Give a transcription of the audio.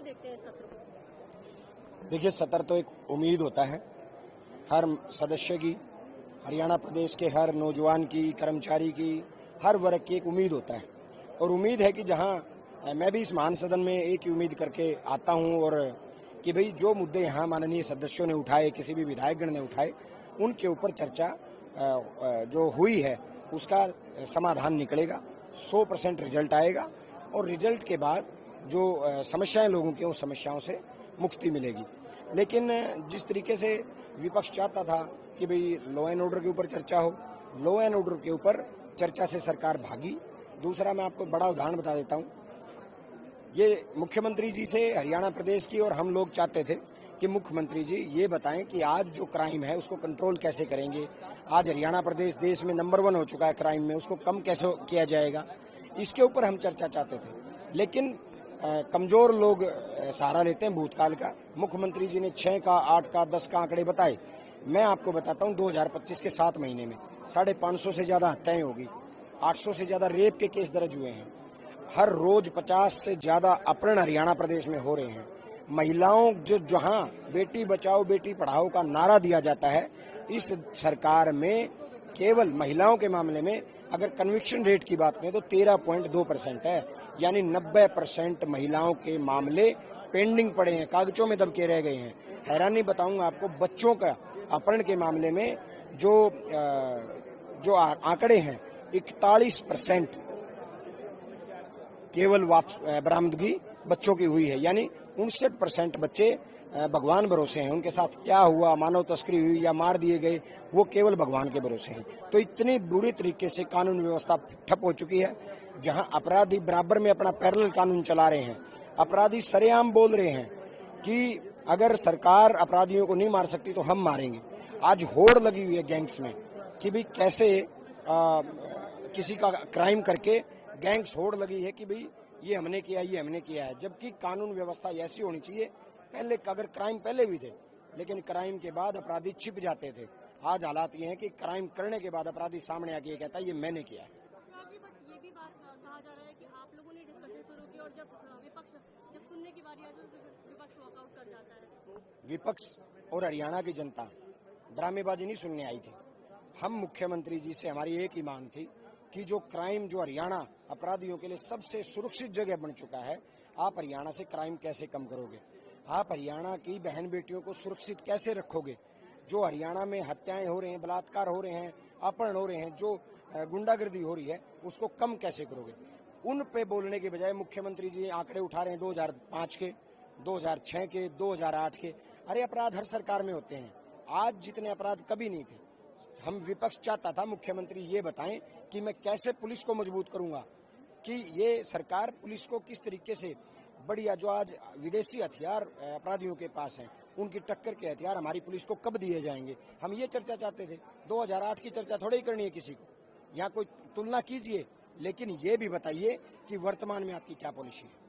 देखते हैं सत्र को? देखिए, सत्र तो एक उम्मीद होता है हर सदस्य की, हरियाणा प्रदेश के हर नौजवान की, कर्मचारी की, हर वर्ग की एक उम्मीद होता है। और उम्मीद है कि जहां मैं भी इस महान सदन में एक ही उम्मीद करके आता हूं और कि भाई जो मुद्दे यहाँ माननीय सदस्यों ने उठाए, किसी भी विधायकगण ने उठाए, उनके ऊपर चर्चा जो हुई है उसका समाधान निकलेगा, 100% रिजल्ट आएगा और रिजल्ट के बाद जो समस्याएं लोगों की, उन समस्याओं से मुक्ति मिलेगी। लेकिन जिस तरीके से विपक्ष चाहता था कि भाई लॉ एंड ऑर्डर के ऊपर चर्चा हो, लॉ एंड ऑर्डर के ऊपर चर्चा से सरकार भागी। दूसरा, मैं आपको बड़ा उदाहरण बता देता हूं, ये मुख्यमंत्री जी से हरियाणा प्रदेश की और हम लोग चाहते थे कि मुख्यमंत्री जी ये बताएं कि आज जो क्राइम है उसको कंट्रोल कैसे करेंगे। आज हरियाणा प्रदेश देश में नंबर 1 हो चुका है क्राइम में, उसको कम कैसे किया जाएगा, इसके ऊपर हम चर्चा चाहते थे। लेकिन कमजोर लोग सहारा लेते हैं भूतकाल का। मुख्यमंत्री जी ने 6 का, 8 का, 10 का आंकड़े बताए। मैं आपको बताता हूं 2025 के 7 महीने में 550 से ज्यादा हत्याएं होगी, 800 से ज्यादा रेप के केस दर्ज हुए हैं, हर रोज 50 से ज्यादा अपहरण हरियाणा प्रदेश में हो रहे हैं। महिलाओं जो जहां बेटी बचाओ बेटी पढ़ाओ का नारा दिया जाता है, इस सरकार में केवल महिलाओं के मामले में अगर कन्विक्शन रेट की बात करें तो 13.2% है, यानी 90% महिलाओं के मामले पेंडिंग पड़े हैं, कागजों में दबके रह गए हैं। हैरानी बताऊंगा आपको, बच्चों का अपहरण के मामले में जो आंकड़े हैं 41% केवल बरामदगी बच्चों की हुई है, यानी 59% बच्चे भगवान भरोसे हैं। उनके साथ क्या हुआ, मानव तस्करी हुई या मार दिए गए, वो केवल भगवान के भरोसे हैं। तो इतनी बुरी तरीके से कानून व्यवस्था ठप हो चुकी है, जहां अपराधी बराबर में अपना पैरेलल कानून चला रहे हैं। अपराधी सरेआम बोल रहे हैं कि अगर सरकार अपराधियों को नहीं मार सकती तो हम मारेंगे। आज होड़ लगी हुई है गैंग्स में कि भाई कैसे किसी का क्राइम करके गैंग्स होड़ लगी है कि भाई ये हमने किया, ये हमने किया है। जबकि कानून व्यवस्था ऐसी होनी चाहिए, पहले अगर क्राइम पहले भी थे लेकिन क्राइम के बाद अपराधी छिप जाते थे। आज हालात ये हैं कि क्राइम करने के बाद अपराधी सामने आके ये कहता है ये मैंने किया है। बट ये भी बात कहा जा रहा है कि आप लोगों ने डिस्कशन शुरू की और जब सुनने की बारी आती है तो विपक्ष वॉकआउट कर जाता है। विपक्ष और हरियाणा की जनता ड्रामेबाजी नहीं सुनने आई थी। हम मुख्यमंत्री जी से हमारी एक ही मांग थी कि जो क्राइम, जो हरियाणा अपराधियों के लिए सबसे सुरक्षित जगह बन चुका है, आप हरियाणा से क्राइम कैसे कम करोगे? आप हरियाणा की बहन बेटियों को सुरक्षित कैसे रखोगे? जो हरियाणा में हत्याएं हो रहे हैं, बलात्कार हो रहे हैं, अपहरण हो रहे हैं, जो गुंडागर्दी हो रही है, उसको कम कैसे करोगे? उन पे बोलने के बजाय मुख्यमंत्री जी आंकड़े उठा रहे हैं 2005 के, 2006 के, 2008 के। अरे अपराध हर सरकार में होते हैं, आज जितने अपराध कभी नहीं थे। हम विपक्ष चाहता था मुख्यमंत्री ये बताएं कि मैं कैसे पुलिस को मजबूत करूंगा, कि ये सरकार पुलिस को किस तरीके से बढ़िया, जो आज विदेशी हथियार अपराधियों के पास हैं, उनकी टक्कर के हथियार हमारी पुलिस को कब दिए जाएंगे। हम ये चर्चा चाहते थे। 2008 की चर्चा थोड़ी ही करनी है किसी को, यहाँ कोई तुलना कीजिए, लेकिन ये भी बताइए कि वर्तमान में आपकी क्या पॉलिसी है।